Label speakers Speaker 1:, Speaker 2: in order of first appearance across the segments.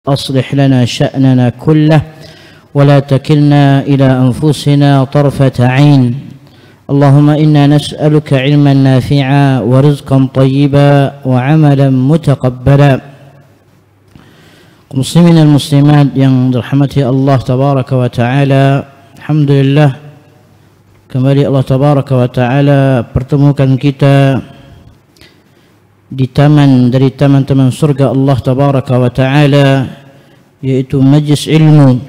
Speaker 1: أصلح لنا شأننا كله ولا تكلنا إلى أنفسنا طرفة عين. اللهم إنا نسألك علما نافعا ورزقا طيبا وعملا متقبلا. Muslimin dan muslimat yang dirahmati Allah tabaraka wa taala, alhamdulillah kembali Allah tabaraka wa taala pertemukan kita di taman dari taman-taman surga Allah tabaraka wa taala, yaitu majlis ilmu.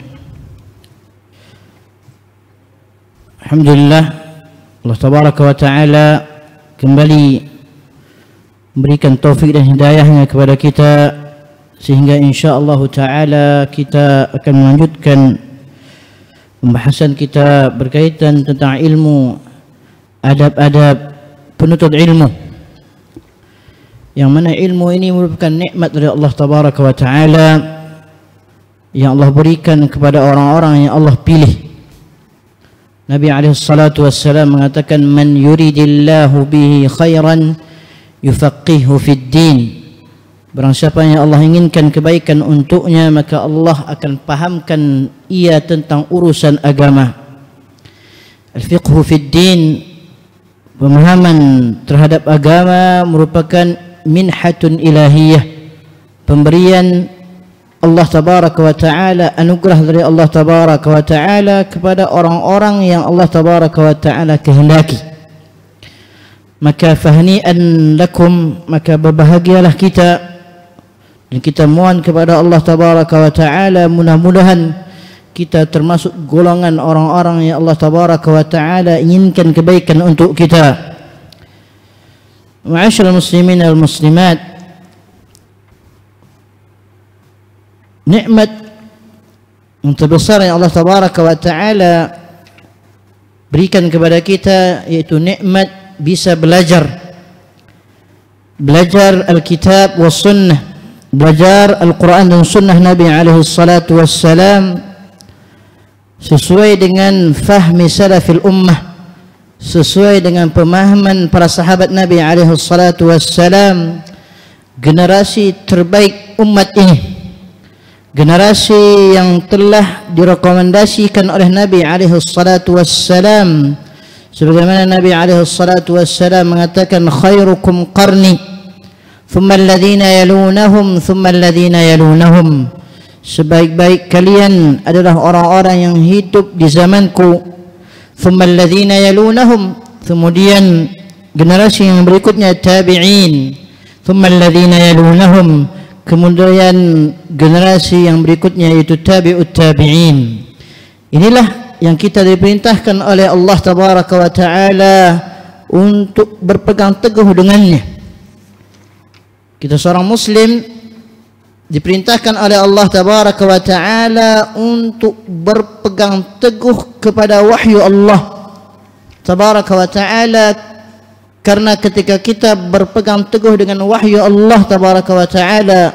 Speaker 1: Alhamdulillah Allah tabaraka wa taala kembali memberikan taufik dan hidayahnya kepada kita, sehingga insyaallah taala kita akan melanjutkan pembahasan kita berkaitan tentang ilmu, adab-adab penuntut ilmu, yang mana ilmu ini merupakan nikmat dari Allah tabaraka wa taala yang Allah berikan kepada orang-orang yang Allah pilih. Nabi alaihi salatu wassalam mengatakan, man yuridillahu bihi khairan yufaqihu fid din. Barang siapa yang Allah inginkan kebaikan untuknya, maka Allah akan pahamkan ia tentang urusan agama. Al-fiqhu fid din, pemahaman terhadap agama, merupakan minhatun ilahiyah, pemberian Allah tabaraka wa taala, anugerah dari Allah tabaraka wa taala kepada orang-orang yang Allah tabaraka wa taala kehendaki. Maka fahni'an lakum, maka berbahagialah kita, dan kita mohon kepada Allah tabaraka wa taala mudah-mudahan kita termasuk golongan orang-orang yang Allah tabaraka wa taala inginkan kebaikan untuk kita. Ma'asyiral muslimin wal muslimat, nikmat yang terbesar yang Allah tabaraka wa taala berikan kepada kita, yaitu nikmat bisa belajar Alkitab wa sunnah, belajar Al-Quran dan sunnah Nabi alaihi salatu wassalam sesuai dengan fahmi salafil ummah, sesuai dengan pemahaman para sahabat Nabi alaihi salatu wassalam, generasi terbaik umat ini, generasi yang telah direkomendasikan oleh Nabi alaihi salatu wassalam, sebagaimana Nabi alaihi salatu wassalam mengatakan, khairukum qarni thumma alladhina yalunahum thumma alladhina yalunahum, sebaik-baik kalian adalah orang-orang yang hidup di zamanku, thumma alladhina yalunahum, kemudian generasi yang berikutnya tabi'in, thumma alladhina yalunahum, kemudian generasi yang berikutnya yaitu tabi'ut tabi'in. Inilah yang kita diperintahkan oleh Allah tabaraka wa taala untuk berpegang teguh dengannya. Kita seorang muslim diperintahkan oleh Allah tabaraka wa taala untuk berpegang teguh kepada wahyu Allah tabaraka wa taala, karena ketika kita berpegang teguh dengan wahyu Allah tabaraka wa taala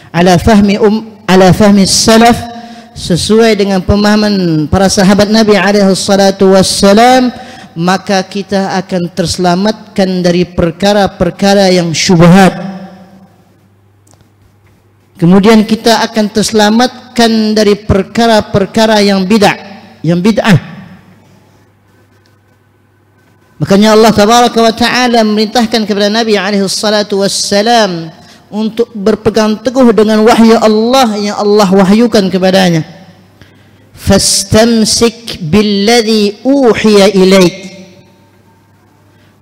Speaker 1: ala fahmi salaf, sesuai dengan pemahaman para sahabat Nabi alaihi salatu wassalam, maka kita akan terselamatkan dari perkara-perkara yang syubhat. Kemudian kita akan terselamatkan dari perkara-perkara yang bid'ah. Makanya Allah tabaraka wa taala memerintahkan kepada Nabi alaihi salatu wassalam untuk berpegang teguh dengan wahyu Allah yang Allah wahyukan kepadanya. Fastamsik billadhi uhiya ilaik.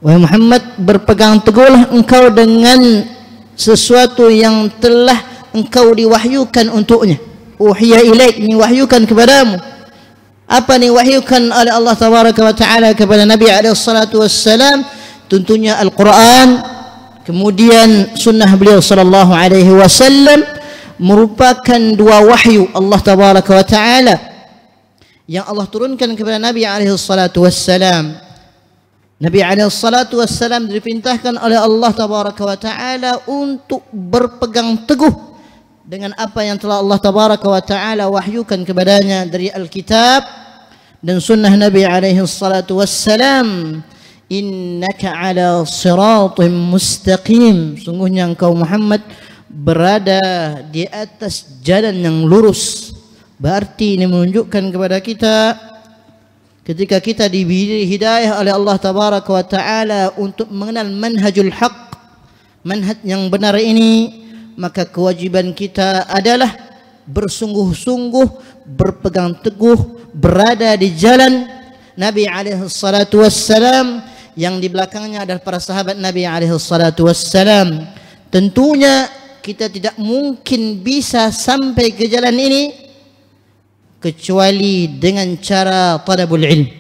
Speaker 1: Wahai Muhammad, berpegang teguhlah engkau dengan sesuatu yang telah engkau diwahyukan untuknya. Uhiya ilaik, diwahyukan kepadamu. Apa diwahyukan oleh Allah tabaraka wa taala kepada Nabi alaihi salatu wassalam? Tentunya Al-Quran, kemudian sunnah beliau sallallahu alaihi wasallam, merupakan dua wahyu Allah tabaraka wa taala yang Allah turunkan kepada Nabi alaihi salatu wassalam. Nabi alaihi salatu wassalam diperintahkan oleh Allah tabaraka wa taala untuk berpegang teguh dengan apa yang telah Allah tabaraka wa taala wahyukan kepadanya dari Alkitab dan sunnah Nabi alaihi salatu wassalam. Innaka ala siratim mustaqim, sungguhnya engkau Muhammad berada di atas jalan yang lurus. Berarti ini menunjukkan kepada kita ketika kita diberi hidayah oleh Allah Tabaraka wa Ta'ala untuk mengenal manhajul haq, manhaj yang benar ini, maka kewajiban kita adalah bersungguh-sungguh, berpegang teguh, berada di jalan Nabi alaihi salatu wassalam, yang di belakangnya adalah para sahabat Nabi alaihi salatu wassalam. Tentunya kita tidak mungkin bisa sampai ke jalan ini kecuali dengan cara talabul ilm,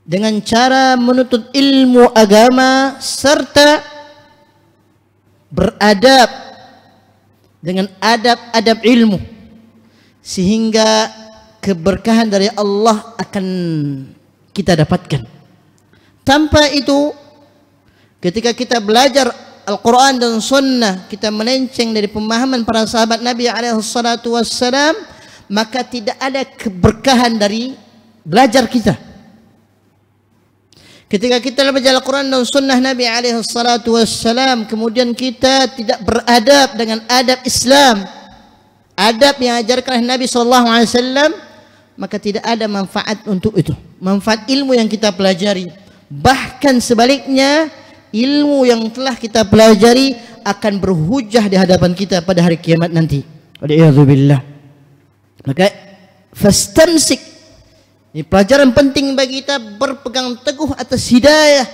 Speaker 1: dengan cara menuntut ilmu agama serta beradab dengan adab-adab ilmu, sehingga keberkahan dari Allah akan kita dapatkan. Tanpa itu, ketika kita belajar Al-Quran dan Sunnah, kita melenceng dari pemahaman para sahabat Nabi SAW, maka tidak ada keberkahan dari belajar kita. Ketika kita belajar Al-Quran dan Sunnah Nabi SAW, kemudian kita tidak beradab dengan adab Islam, adab yang ajarkan oleh Nabi SAW, maka tidak ada manfaat untuk itu, manfaat ilmu yang kita pelajari. Bahkan sebaliknya, ilmu yang telah kita pelajari akan berhujah di hadapan kita pada hari kiamat nanti. Waliyadzubillah. Maka fastamsik, ini pelajaran penting bagi kita, berpegang teguh atas hidayah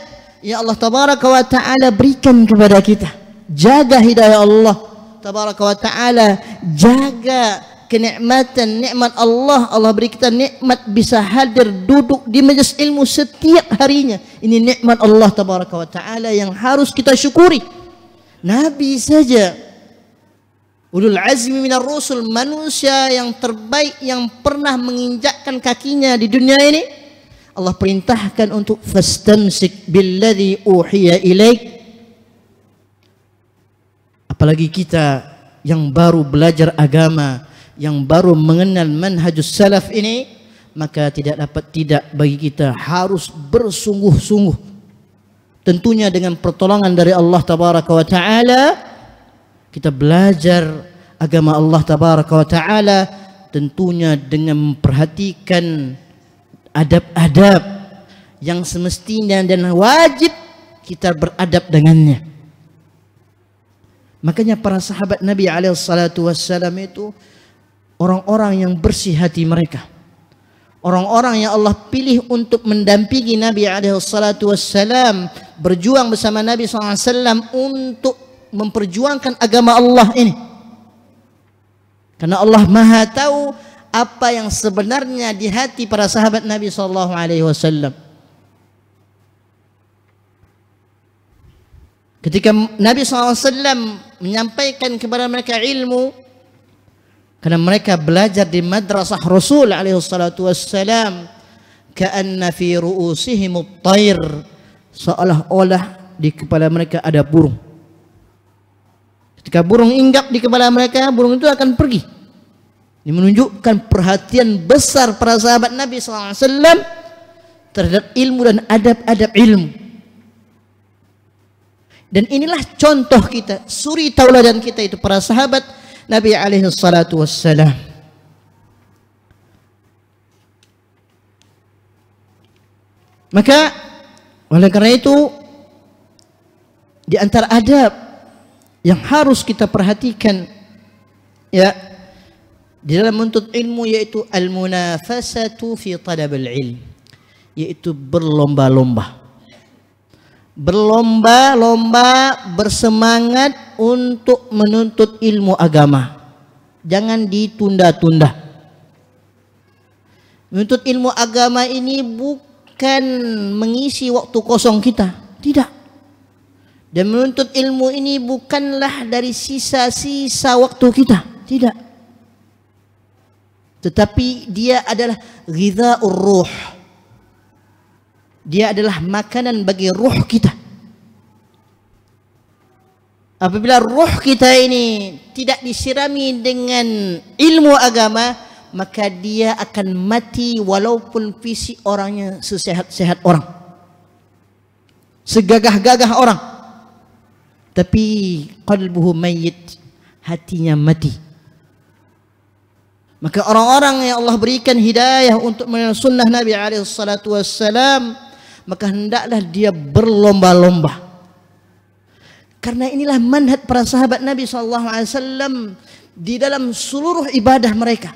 Speaker 1: yang Allah Tabaraka wa Ta'ala berikan kepada kita. Jaga hidayah Allah Tabaraka wa Ta'ala, jaga kenikmatan nikmat Allah. Allah beri kita nikmat bisa hadir duduk di majelis ilmu setiap harinya. Ini nikmat Allah Tabaraka wa Ta'ala yang harus kita syukuri. Nabi saja, ulul azmi minar rusul, manusia yang terbaik yang pernah menginjakkan kakinya di dunia ini, Allah perintahkan untuk fastamsik billadzi uhiya ilaik. Apalagi kita yang baru belajar agama, yang baru mengenal manhajus salaf ini, maka tidak dapat tidak bagi kita harus bersungguh-sungguh, tentunya dengan pertolongan dari Allah Tabaraka wa Ta'ala. Kita belajar agama Allah Tabaraka wa Ta'ala tentunya dengan memperhatikan adab-adab yang semestinya dan wajib kita beradab dengannya. Makanya para sahabat Nabi SAW itu orang-orang yang bersih hati mereka, orang-orang yang Allah pilih untuk mendampingi Nabi SAW, berjuang bersama Nabi SAW untuk memperjuangkan agama Allah ini. Karena Allah Maha tahu apa yang sebenarnya di hati para sahabat Nabi SAW. Ketika Nabi SAW menyampaikan kepada mereka ilmu, karena mereka belajar di madrasah Rasul SAW, ka'anna fi ru'usihimut tayr, seolah-olah di kepala mereka ada burung. Ketika burung hinggap di kepala mereka, burung itu akan pergi. Ini menunjukkan perhatian besar para sahabat Nabi SAW terhadap ilmu dan adab-adab ilmu. Dan inilah contoh kita, suri tauladan kita itu para sahabat Nabi SAW. Maka oleh karena itu, di antara adab yang harus kita perhatikan ya di dalam menuntut ilmu, yaitu al-munafasatu fi talabil ilm, yaitu berlomba-lomba, bersemangat untuk menuntut ilmu agama. Jangan ditunda-tunda. Menuntut ilmu agama ini bukan mengisi waktu kosong kita, tidak. Dan menuntut ilmu ini bukanlah dari sisa-sisa waktu kita, tidak. Tetapi dia adalah ghidha'ur ruh. Dia adalah makanan bagi ruh kita. Apabila ruh kita ini tidak disirami dengan ilmu agama, maka dia akan mati walaupun fisik orangnya sesehat-sehat orang, segagah-gagah orang. tapi qalbuhu mayyit, hatinya mati. Maka orang-orang yang Allah berikan hidayah untuk mengenal sunnah Nabi SAW, maka hendaklah dia berlomba-lomba. Karena inilah manhaj para sahabat Nabi SAW di dalam seluruh ibadah mereka.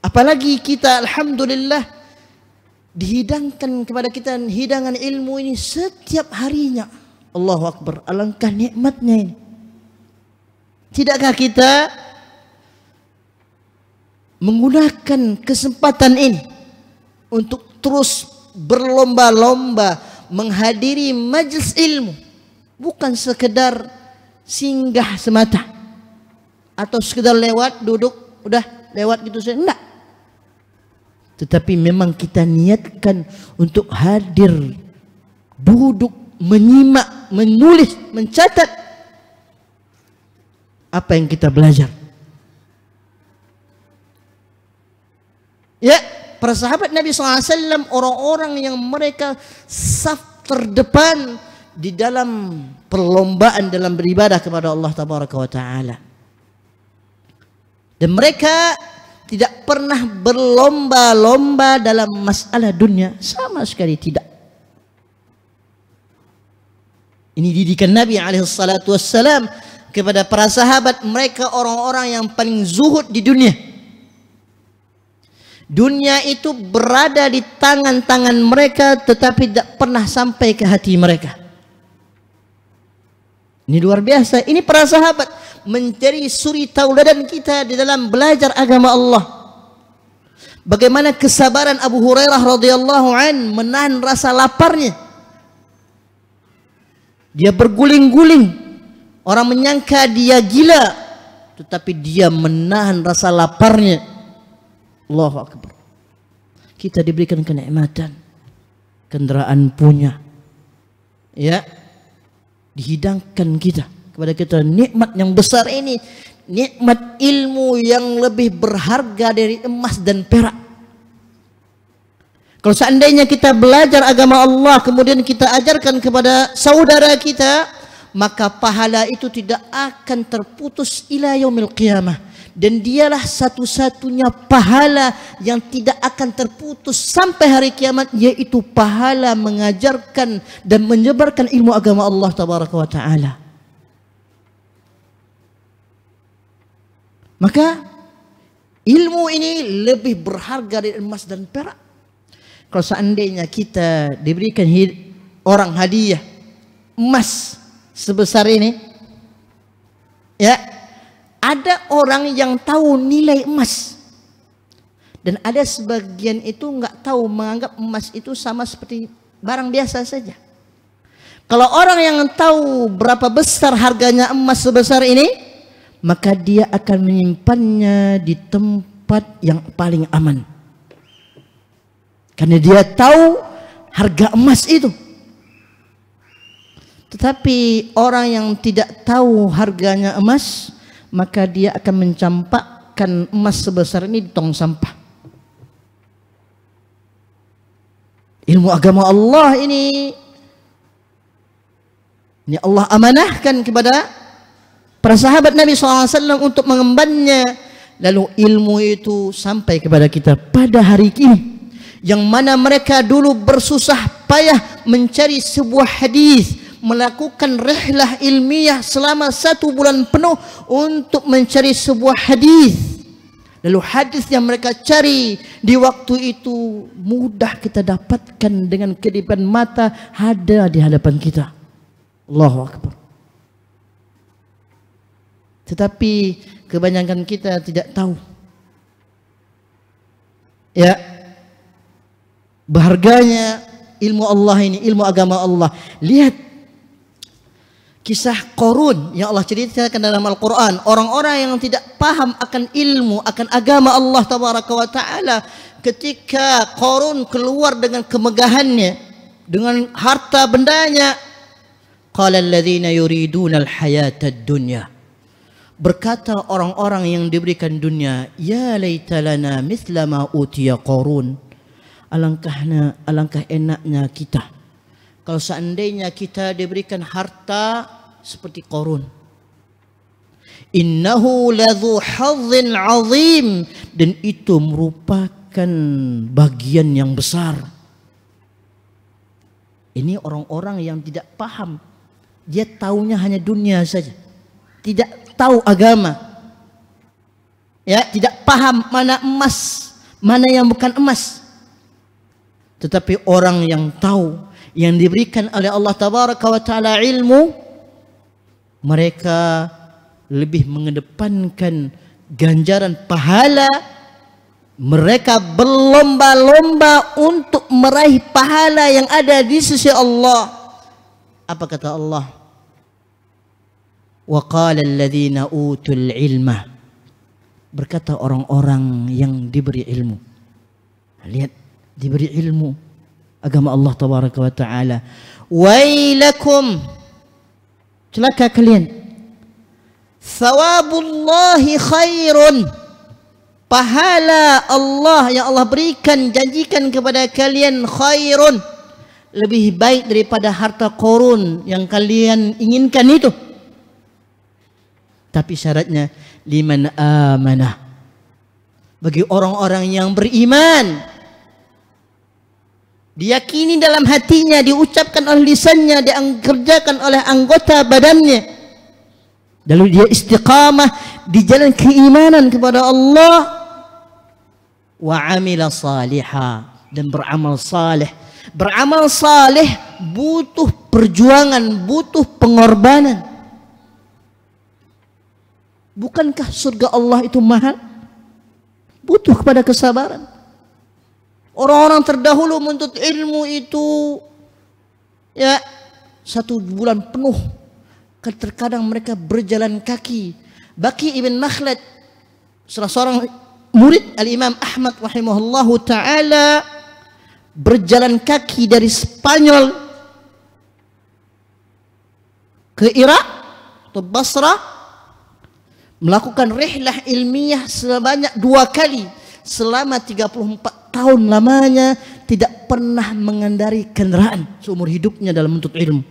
Speaker 1: Apalagi kita, alhamdulillah, dihidangkan kepada kita hidangan ilmu ini setiap harinya. Allahu Akbar, alangkah nikmatnya ini. Tidakkah kita menggunakan kesempatan ini untuk terus berlomba-lomba menghadiri majelis ilmu, bukan sekedar singgah semata atau sekedar lewat duduk udah lewat gitu saja, enggak. Tetapi memang kita niatkan untuk hadir, duduk, menyimak, menulis, mencatat apa yang kita belajar. Ya, para sahabat Nabi SAW orang-orang yang mereka saf terdepan di dalam perlombaan dalam beribadah kepada Allah Tabaraka wa Ta'ala. Dan mereka tidak pernah berlomba-lomba dalam masalah dunia, sama sekali tidak. Ini didikan Nabi SAW kepada para sahabat, mereka orang-orang yang paling zuhud di dunia. Dunia itu berada di tangan-tangan mereka, tetapi tidak pernah sampai ke hati mereka. Ini luar biasa. Ini para sahabat menjadi suri tauladan kita di dalam belajar agama Allah. Bagaimana kesabaran Abu Hurairah radhiyallahu an menahan rasa laparnya. Dia berguling-guling. Orang menyangka dia gila, tetapi dia menahan rasa laparnya. Allahu Akbar. Kita diberikan kenikmatan, kendaraan punya, ya, dihidangkan kita kepada kita nikmat yang besar ini, nikmat ilmu yang lebih berharga dari emas dan perak. Kalau seandainya kita belajar agama Allah kemudian kita ajarkan kepada saudara kita, maka pahala itu tidak akan terputus ila yaumil qiyamah. Dan dialah satu-satunya pahala yang tidak akan terputus sampai hari kiamat, yaitu pahala mengajarkan dan menyebarkan ilmu agama Allah Tabaraka wa Ta'ala. Maka ilmu ini lebih berharga dari emas dan perak. Kalau seandainya kita diberikan orang hadiah emas sebesar ini, ya, ada orang yang tahu nilai emas dan ada sebagian itu nggak tahu, menganggap emas itu sama seperti barang biasa saja. Kalau orang yang tahu berapa besar harganya emas sebesar ini, maka dia akan menyimpannya di tempat yang paling aman, karena dia tahu harga emas itu. Tetapi orang yang tidak tahu harganya emas, maka dia akan mencampakkan emas sebesar ini di tong sampah. Ilmu agama Allah ini Allah amanahkan kepada para sahabat Nabi SAW untuk mengembannya. Lalu ilmu itu sampai kepada kita pada hari ini, yang mana mereka dulu bersusah payah mencari sebuah hadis, melakukan rihlah ilmiah selama 1 bulan penuh untuk mencari sebuah hadis. Lalu hadis yang mereka cari di waktu itu mudah kita dapatkan dengan kedipan mata, ada di hadapan kita. Allahu Akbar. Tetapi kebanyakan kita tidak tahu, ya, berharganya ilmu Allah ini, ilmu agama Allah. Lihat kisah Qarun yang Allah ceritakan dalam Al-Quran. Orang-orang yang tidak paham akan ilmu, akan agama Allah Tabaraka wa Ta'ala, ketika Qarun keluar dengan kemegahannya, dengan harta bendanya, qala alladhina yuriduna al-hayata ad-dunya, berkata orang-orang yang diberikan dunia, ya laita lana mithla ma utiya Qarun, alangkah enaknya kita Kalau seandainya kita diberikan harta seperti Qarun, innahu ladzu hadzin azim, dan itu merupakan bagian yang besar. Ini orang-orang yang tidak paham. Dia taunya hanya dunia saja, tidak tahu agama. Ya, tidak paham mana emas, mana yang bukan emas. Tetapi orang yang tahu, yang diberikan oleh Allah Tabaraka wa Ta'ala ilmu, mereka lebih mengedepankan ganjaran pahala. Mereka berlomba-lomba untuk meraih pahala yang ada di sisi Allah. Apa kata Allah? Wa qala alladhina utul ilma, berkata orang-orang yang diberi ilmu. Lihat, diberi ilmu agama Allah Tabaraka wa Ta'ala. Wailakum, celaka kalian, thawabullahi khairun, pahala Allah yang Allah berikan, janjikan kepada kalian, khairun, lebih baik daripada harta Qarun yang kalian inginkan itu. Tapi syaratnya liman amanah, bagi orang-orang yang beriman, diyakini dalam hatinya, diucapkan oleh lisannya, dikerjakan oleh anggota badannya, lalu dia istiqamah di jalan keimanan kepada Allah, wa amila salihah, dan beramal saleh. Beramal saleh butuh perjuangan, butuh pengorbanan. Bukankah surga Allah itu mahal? Butuh kepada kesabaran. Orang-orang terdahulu menuntut ilmu itu ya 1 bulan penuh. Terkadang mereka berjalan kaki. Baqi ibn Makhlad, salah seorang murid Al-Imam Ahmad rahimahullahu ta'ala, berjalan kaki dari Spanyol ke Irak atau Basrah, melakukan rihlah ilmiah sebanyak 2 kali selama 34 tahun lamanya, tidak pernah mengendari kendaraan seumur hidupnya dalam menuntut ilmu.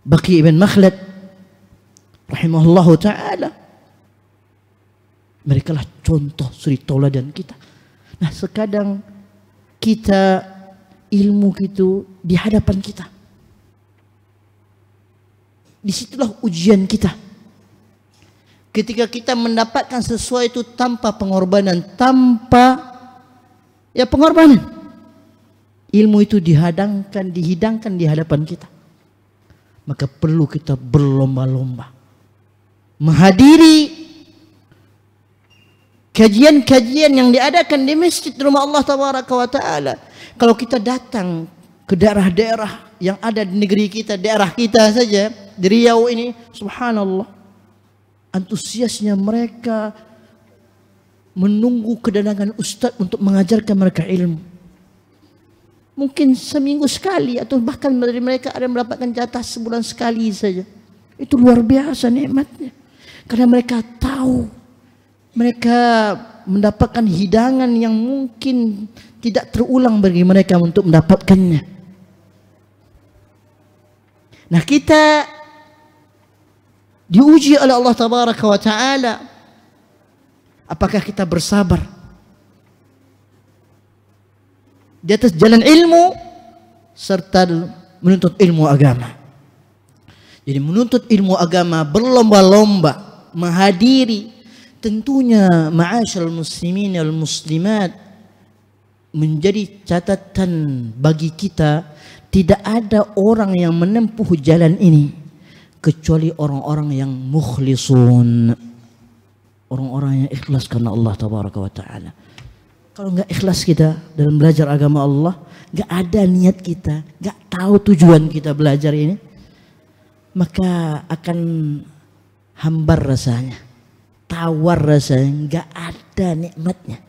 Speaker 1: Baqi ibn Makhlad rahimahullahu ta'ala, mereka lah contoh suri tauladan kita. Nah, sekadang kita ilmu itu di hadapan kita, disitulah ujian kita. Ketika kita mendapatkan sesuatu tanpa pengorbanan, tanpa pengorbanan, ilmu itu dihidangkan di hadapan kita, maka perlu kita berlomba-lomba menghadiri kajian-kajian yang diadakan di masjid rumah Allah Tabaraka wa Ta'ala. Kalau kita datang ke daerah-daerah yang ada di negeri kita, daerah kita saja di Riau ini, subhanallah, antusiasnya mereka menunggu kedatangan ustadz untuk mengajarkan mereka ilmu. Mungkin seminggu sekali, atau bahkan dari mereka ada yang mendapatkan jatah sebulan sekali saja. Itu luar biasa nikmatnya, karena mereka tahu mereka mendapatkan hidangan yang mungkin tidak terulang bagi mereka untuk mendapatkannya. Nah, kita diuji oleh Allah Tabaraka wa Ta'ala. Apakah kita bersabar di atas jalan ilmu serta menuntut ilmu agama? Jadi menuntut ilmu agama, berlomba-lomba menghadiri, tentunya ma'asyal muslimin wal muslimat, menjadi catatan bagi kita, tidak ada orang yang menempuh jalan ini kecuali orang-orang yang mukhlisun, orang-orang yang ikhlas karena Allah Tabaraka wa Ta'ala. Kalau nggak ikhlas kita dalam belajar agama Allah, nggak ada niat kita, nggak tahu tujuan kita belajar ini, maka akan hambar rasanya, tawar rasanya, nggak ada nikmatnya.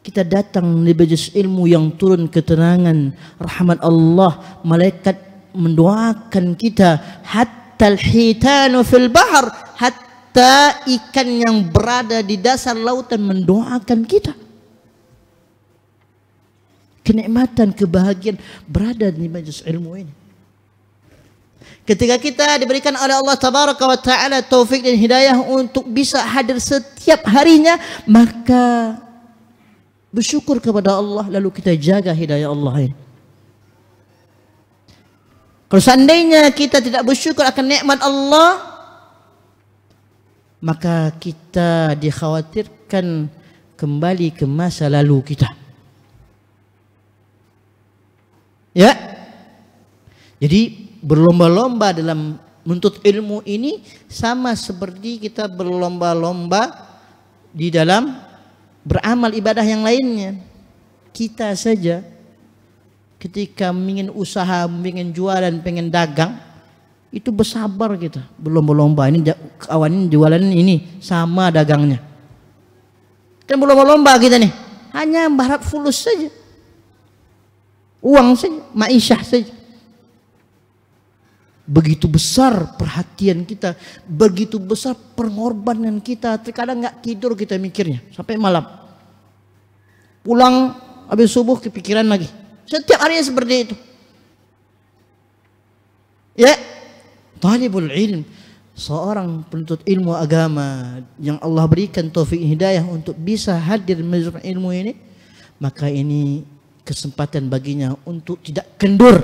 Speaker 1: Kita datang di majelis ilmu yang turun ketenangan, rahmat Allah, malaikat mendoakan kita, hatta al-hitanu fil bahr, hatta ikan yang berada di dasar lautan mendoakan kita. kenikmatan, kebahagiaan berada di majelis ilmu ini. Ketika kita diberikan oleh Allah Tabaraka wa Ta'ala taufik dan hidayah untuk bisa hadir setiap harinya, maka bersyukur kepada Allah, lalu kita jaga hidayah Allah ini. Kalau seandainya kita tidak bersyukur akan nikmat Allah, maka kita dikhawatirkan kembali ke masa lalu kita. Ya. Jadi berlomba-lomba dalam menuntut ilmu ini sama seperti kita berlomba-lomba di dalam beramal ibadah yang lainnya. Kita saja ketika ingin usaha, ingin jualan, pengen dagang, itu bersabar kita, berlomba-lomba. Ini kawan ini jualan ini sama dagangnya. Kan berlomba-lomba kita nih, hanya berharap fulus saja, uang saja, ma'isyah saja. Begitu besar perhatian kita, begitu besar pengorbanan kita. Terkadang nggak tidur kita mikirnya sampai malam. Pulang habis subuh kepikiran lagi. Setiap hari seperti itu. Ya, talibul ilm, seorang penuntut ilmu agama yang Allah berikan taufik hidayah untuk bisa hadir majelis ilmu ini, maka ini kesempatan baginya untuk tidak kendur,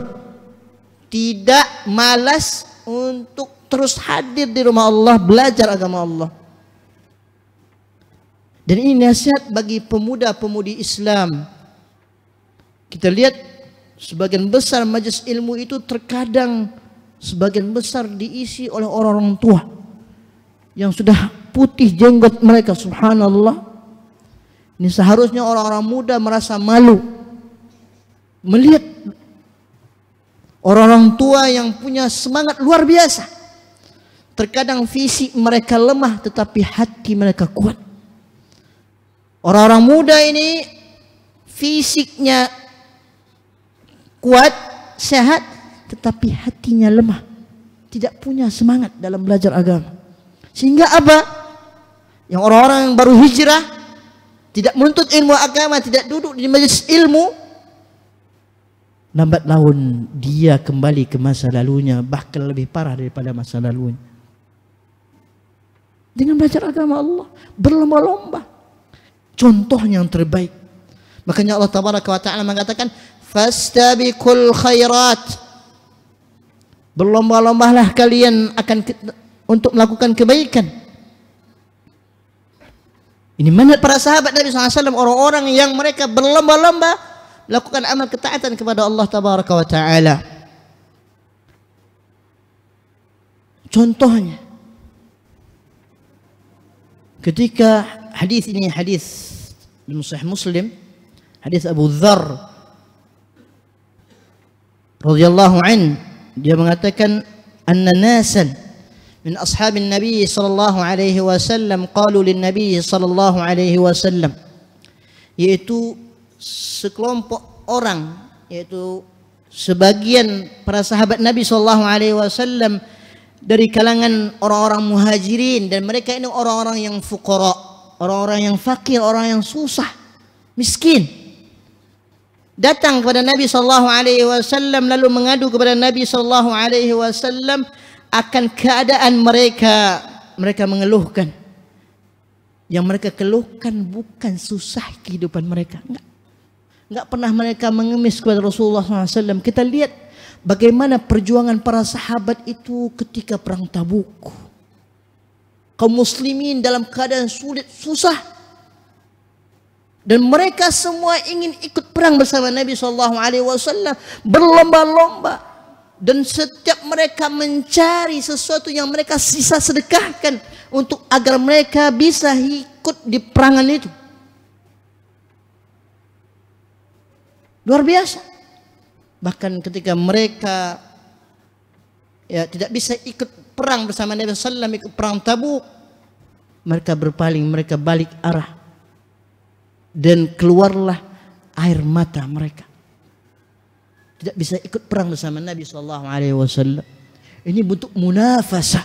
Speaker 1: tidak malas untuk terus hadir di rumah Allah, belajar agama Allah. Dan ini nasihat bagi pemuda-pemudi Islam. Kita lihat sebagian besar majelis ilmu itu terkadang sebagian besar diisi oleh orang-orang tua yang sudah putih jenggot mereka, subhanallah. Ini seharusnya orang-orang muda merasa malu melihat orang-orang tua yang punya semangat luar biasa. Terkadang fisik mereka lemah tetapi hati mereka kuat. Orang-orang muda ini fisiknya kuat, sehat, tetapi hatinya lemah, tidak punya semangat dalam belajar agama. Sehingga apa? Yang orang-orang yang baru hijrah, tidak menuntut ilmu agama, tidak duduk di majelis ilmu, lambat laun dia kembali ke masa lalunya, bahkan lebih parah daripada masa lalunya. Dengan belajar agama Allah, berlomba-lomba. Contoh yang terbaik. Makanya Allah Tabaraka wa Ta'ala mengatakan, fastabiqul khairat. Berlomba-lombalah kalian untuk melakukan kebaikan. Ini manhaj para sahabat Nabi SAW, orang-orang yang mereka berlomba-lomba melakukan amal ketaatan kepada Allah Tabaraka wa Ta'ala. Contohnya, ketika hadis ini, hadis di Sahih Muslim, hadis Abu Dzar radhiyallahu an, dia mengatakan anna nasan min ashabin nabi sallallahu alaihi wasallam qalu lin nabi sallallahu alaihi wasallam, yaitu sekelompok orang, yaitu sebagian para sahabat Nabi sallallahu alaihi wasallam dari kalangan orang-orang muhajirin, dan mereka ini orang-orang yang fuqara, orang-orang yang fakir, orang yang susah, miskin, datang kepada Nabi sallallahu alaihi wasallam lalu mengadu kepada Nabi sallallahu alaihi wasallam akan keadaan mereka. Mereka mengeluhkan. Yang mereka keluhkan bukan susah kehidupan mereka, enggak pernah mereka mengemis kepada Rasulullah SAW. Kita lihat bagaimana perjuangan para sahabat itu ketika perang Tabuk. Kaum muslimin dalam keadaan sulit, susah, dan mereka semua ingin ikut perang bersama Nabi SAW, berlomba-lomba, dan setiap mereka mencari sesuatu yang mereka sisa sedekahkan untuk agar mereka bisa ikut di perangan itu. Luar biasa. Bahkan ketika mereka tidak bisa ikut perang bersama Nabi SAW, ikut perang Tabuk, mereka berpaling, mereka balik arah, dan keluarlah air mata mereka. Tidak bisa ikut perang bersama Nabi SAW. Ini bentuk munafasah,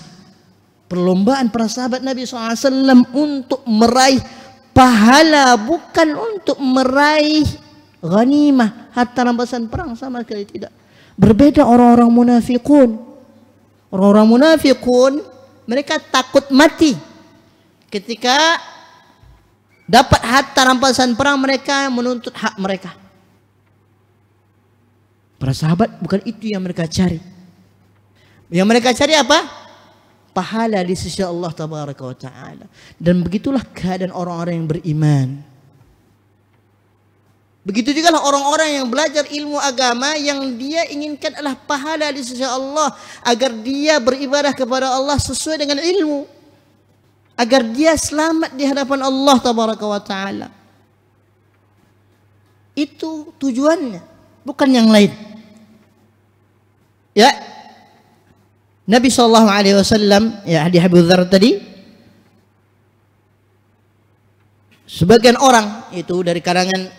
Speaker 1: perlombaan para sahabat Nabi SAW untuk meraih pahala, bukan untuk meraih ghanimah, harta rampasan perang, sama sekali tidak. Berbeda orang-orang munafikun. Orang-orang munafikun mereka takut mati. Ketika dapat harta rampasan perang, mereka menuntut hak mereka. Para sahabat bukan itu yang mereka cari. Yang mereka cari apa? Pahala di sisi Allah tabaraka wa ta'ala. Dan begitulah keadaan orang-orang yang beriman. Begitu juga lah orang-orang yang belajar ilmu agama, yang dia inginkan adalah pahala di sisi Allah, agar dia beribadah kepada Allah sesuai dengan ilmu, agar dia selamat di hadapan Allah tabaraka wa ta'ala. Itu tujuannya, bukan yang lain. Ya, Nabi SAW, ya hadis Abu Dzar tadi, sebagian orang itu dari kalangan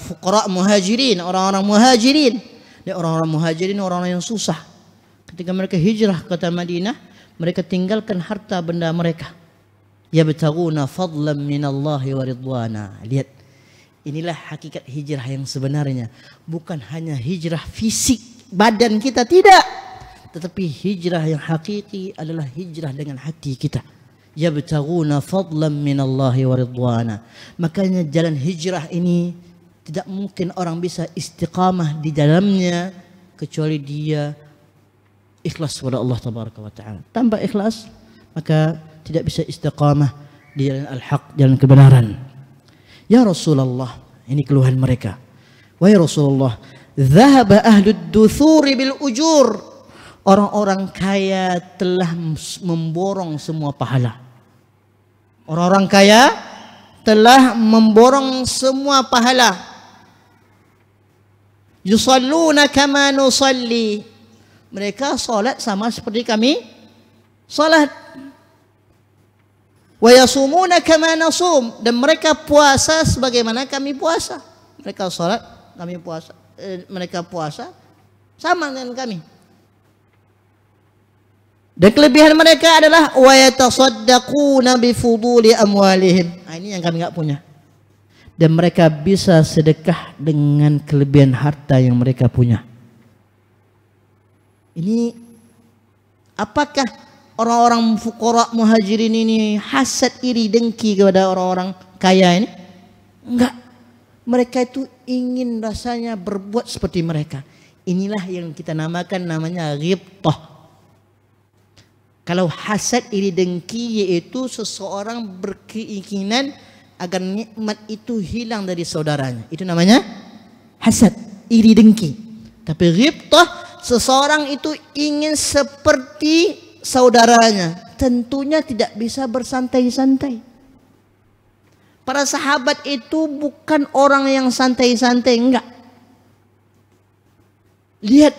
Speaker 1: fuqara muhajirin, orang-orang muhajirin. Dan orang-orang muhajirin orang-orang yang susah. Ketika mereka hijrah ke kota Madinah, mereka tinggalkan harta benda mereka. Yabtaguna fadlan minallahi wa ridwana. Lihat, inilah hakikat hijrah yang sebenarnya. Bukan hanya hijrah fisik badan kita, tidak, tetapi hijrah yang hakiki adalah hijrah dengan hati kita. Yabtaguna fadlan minallahi wa ridwana. Makanya jalan hijrah ini tidak mungkin orang bisa istiqamah di dalamnya kecuali dia ikhlas kepada Allah tabaraka wa ta'ala. Tanpa ikhlas maka tidak bisa istiqamah di jalan al-haq, jalan kebenaran. Ya Rasulullah, ini keluhan mereka. Wahai Rasulullah, dhahaba ahlud duthuri bil ujur. Orang-orang kaya telah memborong semua pahala. Orang-orang kaya telah memborong semua pahala. Yusalluna kama nusalli. Mereka salat sama seperti kami salat. Wa yasumuna kama nasum. Dan mereka puasa sebagaimana kami puasa. Mereka salat, kami puasa. Mereka puasa sama dengan kami. Dan kelebihan mereka adalah wa yatasaddaquna bi fuduli amwalihim. Nah, ini yang kami enggak punya. Dan mereka bisa sedekah dengan kelebihan harta yang mereka punya. Ini apakah orang-orang fuqara muhajirin ini hasad, iri, dengki kepada orang-orang kaya ini? Enggak. Mereka itu ingin rasanya berbuat seperti mereka. Inilah yang kita namanya ghibtah. Kalau hasad, iri, dengki yaitu seseorang berkeinginan agar nikmat itu hilang dari saudaranya. Itu namanya hasad, iri, dengki. Tapi ghibtah, seseorang itu ingin seperti saudaranya. Tentunya tidak bisa bersantai-santai. Para sahabat itu bukan orang yang santai-santai, enggak. Lihat,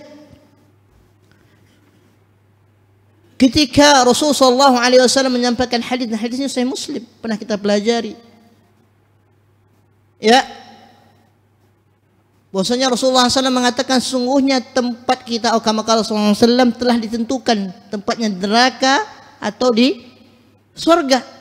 Speaker 1: ketika Rasulullah SAW menyampaikan hadis, dan hadisnya Sahih Muslim, pernah kita pelajari. Ya, bahwasanya Rasulullah SAW mengatakan sungguhnya tempat kita, kama qala sallallahu alaihi wasallam, telah ditentukan tempatnya neraka atau di surga.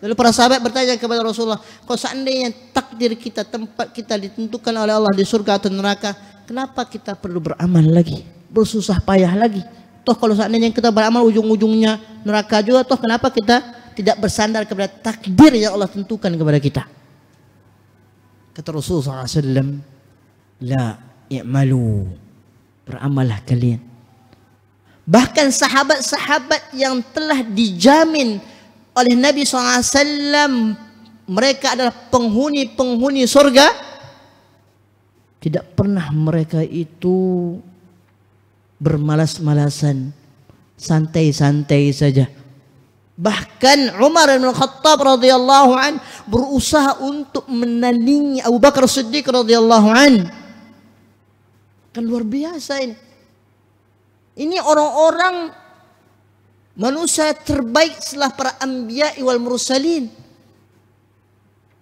Speaker 1: Lalu para sahabat bertanya kepada Rasulullah, kalau seandainya takdir kita, tempat kita ditentukan oleh Allah di surga atau neraka, kenapa kita perlu beramal lagi, bersusah payah lagi? Toh kalau seandainya kita beramal ujung-ujungnya neraka juga, toh kenapa kita tidak bersandar kepada takdir yang Allah tentukan kepada kita? Kata Rasulullah SAW, la i'malu, beramallah kalian. Bahkan sahabat-sahabat yang telah dijamin oleh Nabi SAW mereka adalah penghuni surga, tidak pernah mereka itu bermalas-malasan, santai-santai saja. Bahkan Umar bin Khattab radhiyallahu an berusaha untuk menandingi Abu Bakar Siddiq radhiyallahu an. Kan luar biasa ini. Ini orang-orang manusia terbaik setelah para anbiya wal mursalin.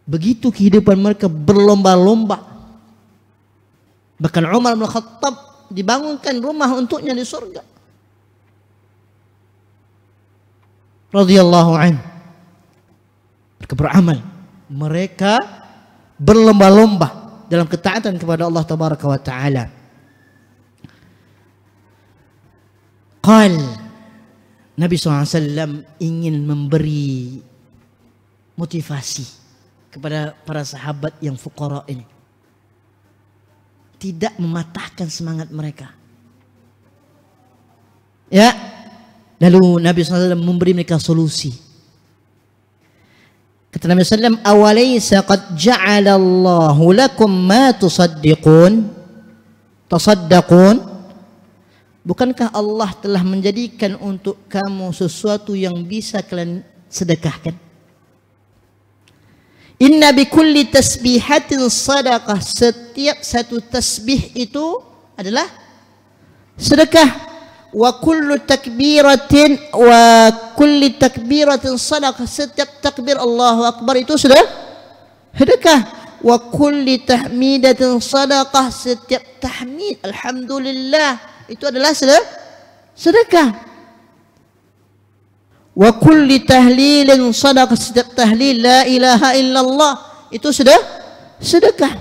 Speaker 1: Begitu kehidupan mereka berlomba-lomba. Bahkan Umar bin Khattab dibangunkan rumah untuknya di surga. Radhiyallahu an. Mereka beramal, mereka berlomba-lomba. dalam ketaatan kepada Allah tabaraka wa taala. Nabi SAW ingin memberi motivasi kepada para sahabat yang fuqara ini, tidak mematahkan semangat mereka. Ya, lalu Nabi SAW memberi mereka solusi. Kata Nabi SAW, awalaysa qad ja'alallahu lakum ma tasaddaqun. Bukankah Allah telah menjadikan untuk kamu sesuatu yang bisa kalian sedekahkan? Inna bikulli tasbihatin sadaqah. Setiap satu tasbih itu adalah sedekah. Wa kulli takbiratin sadaqah. Setiap takbir Allahu Akbar itu sudah sedekah. Wa kulli tahmidatin sadaqah. Setiap tahmid alhamdulillah itu adalah sedekah. Wa kulli tahlilin sadaqah. Setiap tahlil la ilaha illallah itu sudah sedekah.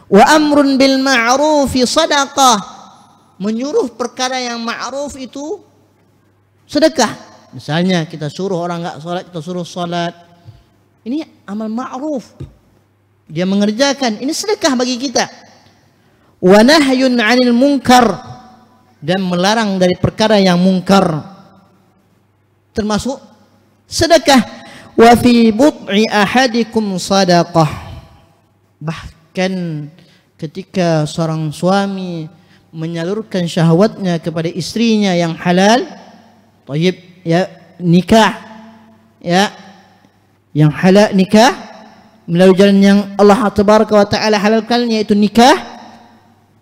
Speaker 1: Wa amrun bil ma'rufi sadaqah. Menyuruh perkara yang ma'ruf itu sedekah. Misalnya kita suruh orang enggak salat, kita suruh salat. Ini amal ma'ruf. Dia mengerjakan, ini sedekah bagi kita. Wa nahyun 'anil munkar. Dan melarang dari perkara yang mungkar, termasuk sedekah. Wa fi bud'i ahadikum sadaqah. Bahkan ketika seorang suami menyalurkan syahwatnya kepada istrinya yang halal, thayyib, ya, nikah, ya, yang halal nikah melalui jalan yang Allah tabaraka wa taala halalkan, yaitu nikah,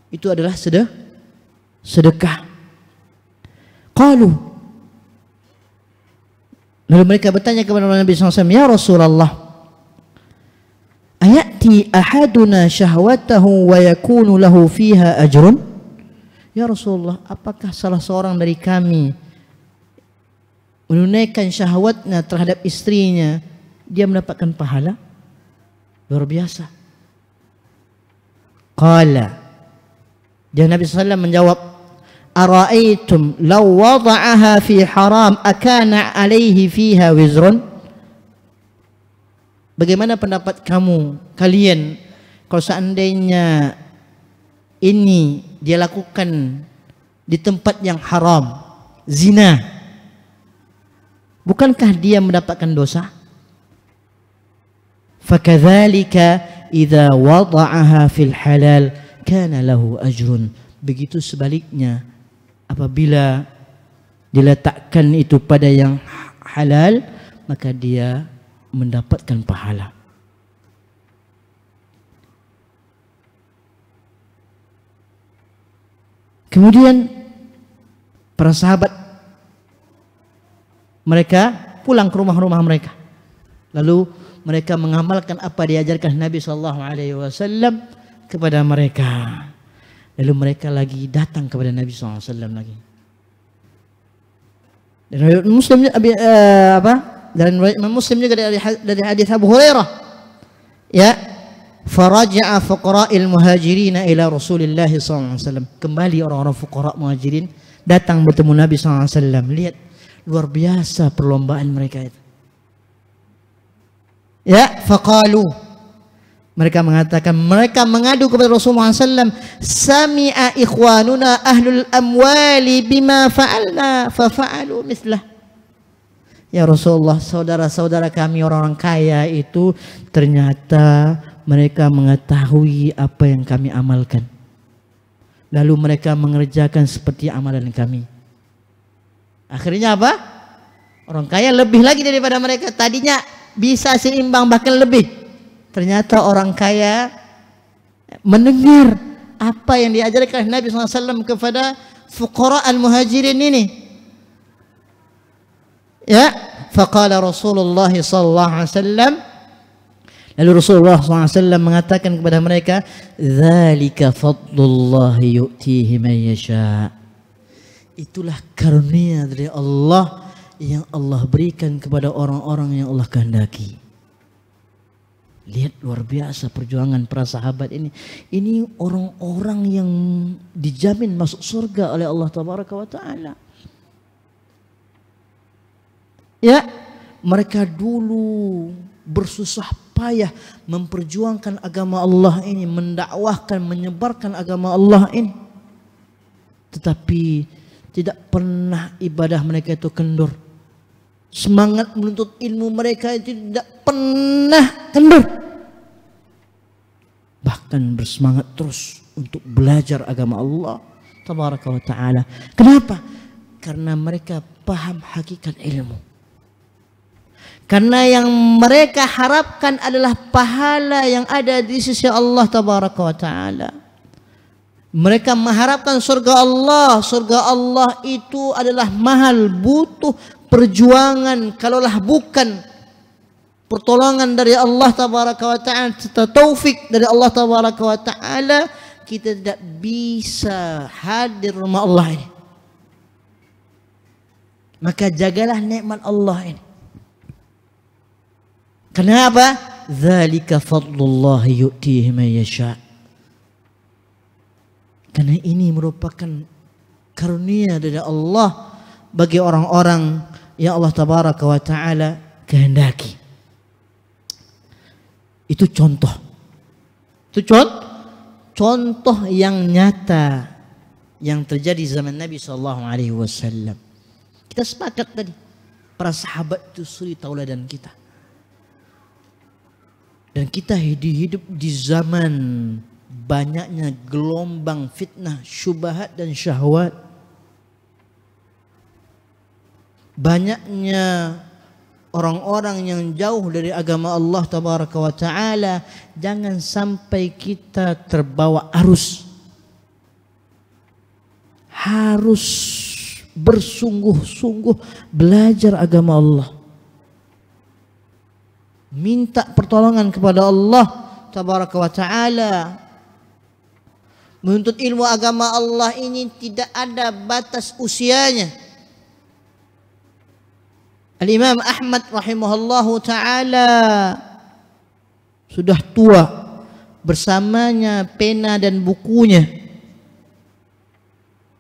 Speaker 1: itu adalah sedekah. Qalu, lalu mereka bertanya kepada Nabi SAW, ya Rasulullah, ayati ahaduna syahwatahu wa yakunu lahu fiha ajrun? Ya Rasulullah, apakah salah seorang dari kami menunaikan syahwatnya terhadap istrinya, dia mendapatkan pahala? Luar biasa. Qala, dan Nabi SAW menjawab, ara'aitum law wada'aha fi haram akana alaihi fiha wizrun? Bagaimana pendapat kalian kalau seandainya ini dia lakukan di tempat yang haram, zina, bukankah dia mendapatkan dosa? Fakadzalika idza wada'aha fil halal kana lahu ajrun. Begitu sebaliknya, apabila diletakkan itu pada yang halal, maka dia mendapatkan pahala. Kemudian para sahabat mereka pulang ke rumah-rumah mereka, lalu mereka mengamalkan apa diajarkan Nabi SAW kepada mereka. Lalu mereka lagi datang kepada Nabi SAW lagi. Dan riwayat Muslim dan riwayat Muslim juga dari hadis Abu Hurairah, ya, faraja'a fuqara'il muhajirin ila Rasulillah SAW. Kembali orang-orang fuqara muhajirin datang bertemu Nabi SAW. Lihat luar biasa perlombaan mereka itu. Ya, faqalu, mereka mengatakan, mereka mengadu kepada Rasulullah SAW, sami'a ikhwanuna ahlul amwali bima fa'alna fafa'alu mislah. Ya Rasulullah, saudara-saudara kami orang-orang kaya itu ternyata mereka mengetahui apa yang kami amalkan, lalu mereka mengerjakan seperti amalan kami. Akhirnya apa? Orang kaya lebih lagi daripada mereka. Tadinya bisa seimbang, bahkan lebih. Ternyata orang kaya mendengar apa yang diajarkan Nabi SAW kepada fuqara al-muhajirin ini. Ya, faqala Rasulullah SAW, lalu Rasulullah SAW mengatakan kepada mereka, dzalika fadlullahi yu'tihi man yasha. Itulah karunia dari Allah yang Allah berikan kepada orang-orang yang Allah kehendaki. Lihat luar biasa perjuangan para sahabat ini. Ini orang-orang yang dijamin masuk surga oleh Allah Tabaraka wa Ta'ala. Ya, mereka dulu bersusah payah memperjuangkan agama Allah ini, mendakwahkan, menyebarkan agama Allah ini. Tetapi tidak pernah ibadah mereka itu kendur. Semangat menuntut ilmu mereka itu tidak pernah kendur. Bahkan bersemangat terus untuk belajar agama Allah Tabaraka wa Ta'ala. Kenapa? Karena mereka paham hakikat ilmu. Karena yang mereka harapkan adalah pahala yang ada di sisi Allah Tabaraka wa Ta'ala. Mereka mengharapkan surga Allah. Surga Allah itu adalah mahal, butuh perjuangan. Kalaulah bukan pertolongan dari Allah Tabaraka wa Ta'ala, serta taufik dari Allah Tabaraka wa Ta'ala, kita tidak bisa hadir rumah Allah ini. Maka jagalah nikmat Allah ini. Kenapa? Dzalika fadlullah yu'tihi man yasha. Karena ini merupakan karunia dari Allah bagi orang-orang yang Allah Tabaraka wa Ta'ala kehendaki. Itu contoh. Itu contoh yang nyata yang terjadi zaman Nabi SAW. Kita sepakat tadi, para sahabat itu suri tauladan kita. Dan kita hidup di zaman banyaknya gelombang fitnah, syubhat dan syahwat. Banyaknya orang-orang yang jauh dari agama Allah Tabaraka wa Ta'ala. Jangan sampai kita terbawa arus. Harus bersungguh-sungguh belajar agama Allah. Minta pertolongan kepada Allah Tabaraka wa Ta'ala. Menuntut ilmu agama Allah ini tidak ada batas usianya. Al-Imam Ahmad rahimahullahu ta'ala sudah tua, bersamanya pena dan bukunya.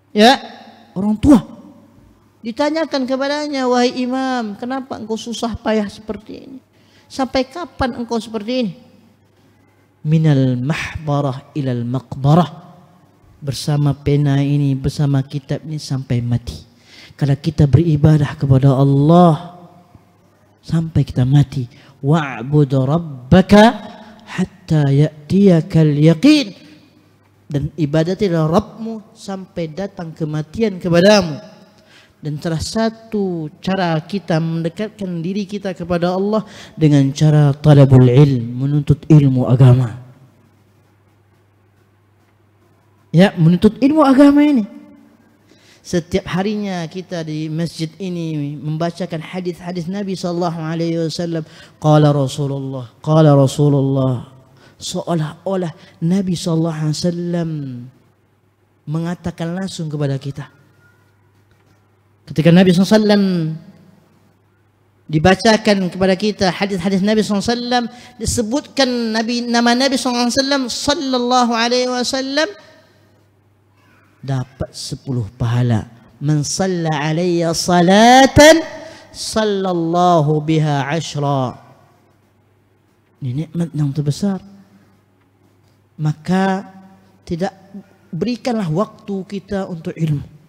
Speaker 1: Ya, orang tua. Ditanyakan kepadanya, wahai Imam, kenapa engkau susah payah seperti ini? Sampai kapan engkau seperti ini? Minal mahbarah ilal maqbarah. Bersama pena ini, bersama kitab ini sampai mati. Kalau kita beribadah kepada Allah sampai kita mati. Wa'bud rabbaka hatta ya'tiyakal yaqin. Dan ibadatilah Rabbmu sampai datang kematian kepadamu. Dan salah satu cara kita mendekatkan diri kita kepada Allah dengan cara talabul ilm, menuntut ilmu agama. Ya, menuntut ilmu agama ini. Setiap harinya kita di masjid ini membacakan hadis-hadis Nabi sallallahu alaihi wasallam. Qala Rasulullah. Seolah-olah Nabi sallallahu alaihi wasallam mengatakan langsung kepada kita. Ketika Nabi SAW dibacakan kepada kita hadis-hadis Nabi SAW, disebutkan nama Nabi SAW sallallahu alaihi wasallam, dapat 10 pahala. Man shalla alayya salatan sallallahu biha 10. Ini nikmat yang terbesar. Maka tidak berikanlah waktu kita untuk ilmu.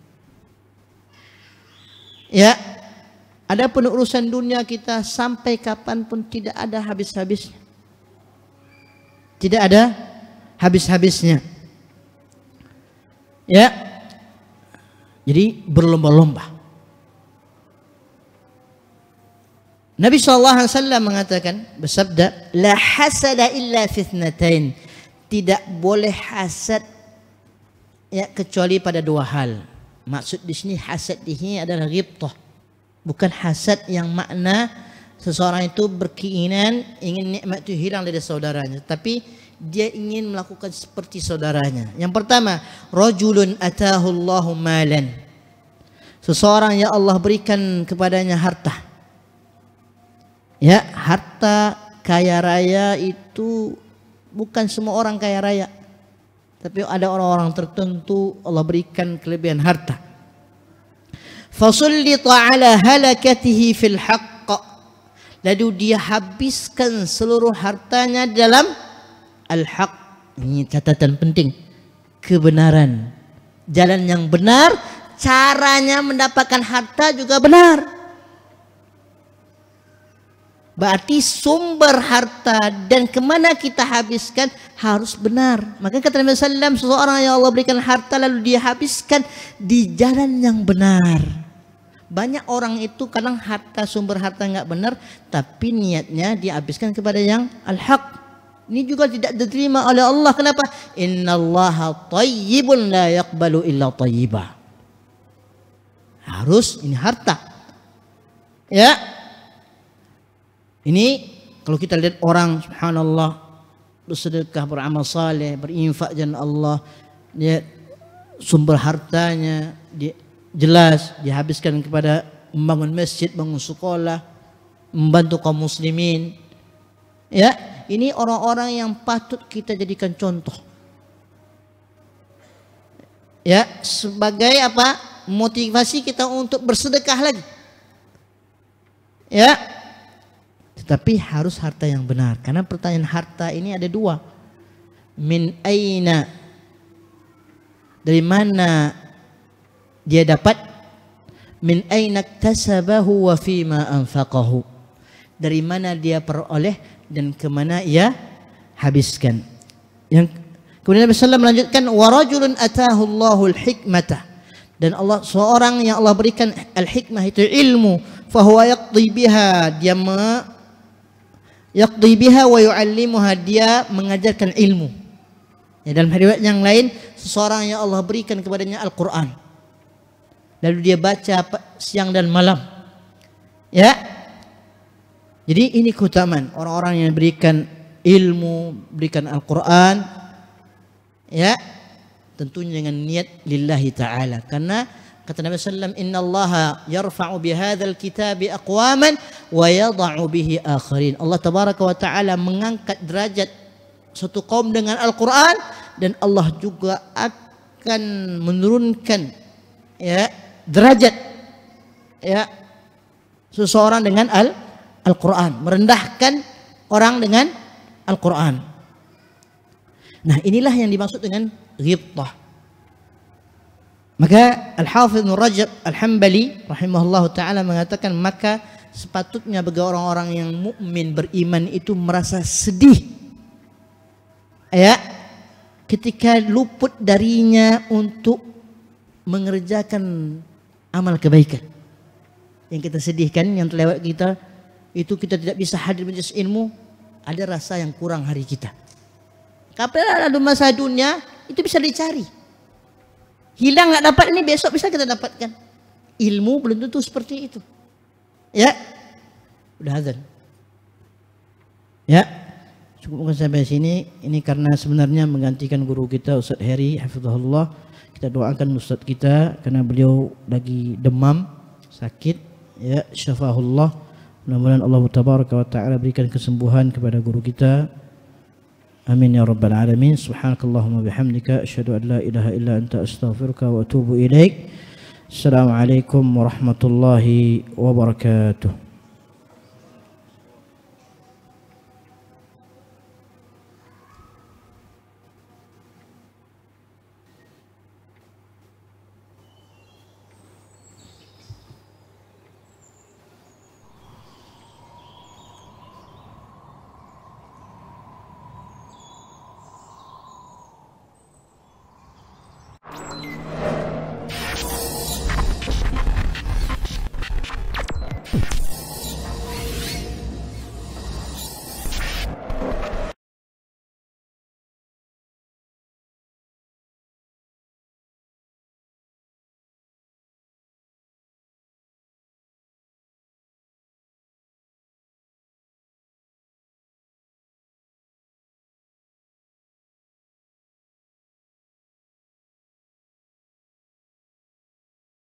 Speaker 1: Ya, adapun urusan dunia kita sampai kapanpun tidak ada habis-habisnya. Tidak ada habis-habisnya. Ya, jadi berlomba-lomba. Nabi SAW mengatakan, bersabda, la hasada illa fitnatain. Tidak boleh hasad ya kecuali pada 2 hal. Maksud di sini hasad di sini adalah ghibtah. Bukan hasad yang makna seseorang itu berkeinginan ingin nikmat itu hilang dari saudaranya, tapi dia ingin melakukan seperti saudaranya. Yang pertama, rajulun atahu Allahu malan. Seseorang yang Allah berikan kepadanya harta. Ya, harta kaya raya itu bukan semua orang kaya raya. Tapi ada orang-orang tertentu Allah berikan kelebihan harta. Fasullita ala halakatihi fil haqq. Lalu dia habiskan seluruh hartanya dalam al-haq. Ini catatan penting. Kebenaran. Jalan yang benar, caranya mendapatkan harta juga benar. Berarti sumber harta dan kemana kita habiskan harus benar. Maka kata Nabi SAW, seseorang yang Allah berikan harta lalu dia habiskan di jalan yang benar. Banyak orang itu kadang harta, sumber harta nggak benar, tapi niatnya dia habiskan kepada yang al-haq. Ini juga tidak diterima oleh Allah. Kenapa? Innallaha thayyibun la yaqbalu illa thayyiba. Harus ini harta. Ya. Ini kalau kita lihat orang subhanallah bersedekah, beramal saleh, berinfak jalan Allah, dia sumber hartanya dia jelas dihabiskan kepada membangun masjid, bangun sekolah, membantu kaum muslimin. Ya, ini orang-orang yang patut kita jadikan contoh. Ya, sebagai apa? Motivasi kita untuk bersedekah lagi. Ya. Tetapi harus harta yang benar. Karena pertanyaan harta ini ada dua. Min aina, dari mana dia dapat? Min aina iktasabahu wa fima anfaqahu. Dari mana dia peroleh dan kemana ia habiskan. Yang kemudian Nabi sallallahu melanjutkan, wa rajulun atahu Allahul hikmata. Dan Allah, seorang yang Allah berikan al-hikmah itu ilmu, fa huwa yaqdi biha, dia yaqdi biha wa yu'allimuha, dia mengajarkan ilmu. Ya, dalam riwayat yang lain, seseorang yang Allah berikan kepadanya Al-Quran, lalu dia baca siang dan malam. Ya, jadi ini keutamaan orang-orang yang berikan ilmu, berikan Al-Quran. Ya, tentunya dengan niat lillahi ta'ala. Karena kata Nabi SAW, Inna allaha yarfa'u bihadzal kitabi aqwaman wa yada'u bihi akharin. Allah tabaraka wa ta'ala mengangkat derajat suatu kaum dengan Al-Quran, dan Allah juga akan menurunkan ya derajat ya seseorang dengan Al-Quran, merendahkan orang dengan Al-Quran. Nah, inilah yang dimaksud dengan ghibthah. Maka Al-Hafidh Ibnu Rajab Al-Hambali rahimahullahu ta'ala mengatakan, maka sepatutnya bagi orang-orang yang mukmin beriman itu merasa sedih ya ketika luput darinya untuk mengerjakan amal kebaikan. Yang kita sedihkan, yang terlewat kita, itu kita tidak bisa hadir majelis ilmu, ada rasa yang kurang hari kita. Kapan ada masa dunia itu bisa dicari. Hilang nggak dapat ini, besok bisa kita dapatkan. Ilmu belum tentu seperti itu. Ya, udah azan. Ya, cukupkan sampai sini. Ini karena sebenarnya menggantikan guru kita Ustaz Heri hafizahullah. Kita doakan Ustaz kita karena beliau lagi demam, sakit. Ya, syafahullah. Mudah-mudahan Allah tabaraka wa taala berikan kesembuhan kepada guru kita. Amin ya rabbal alamin. Subhanakallahumma bihamdika asyhadu an la ilaha illa anta astaghfiruka wa atubu ilaik. Assalamualaikum warahmatullahi wabarakatuh.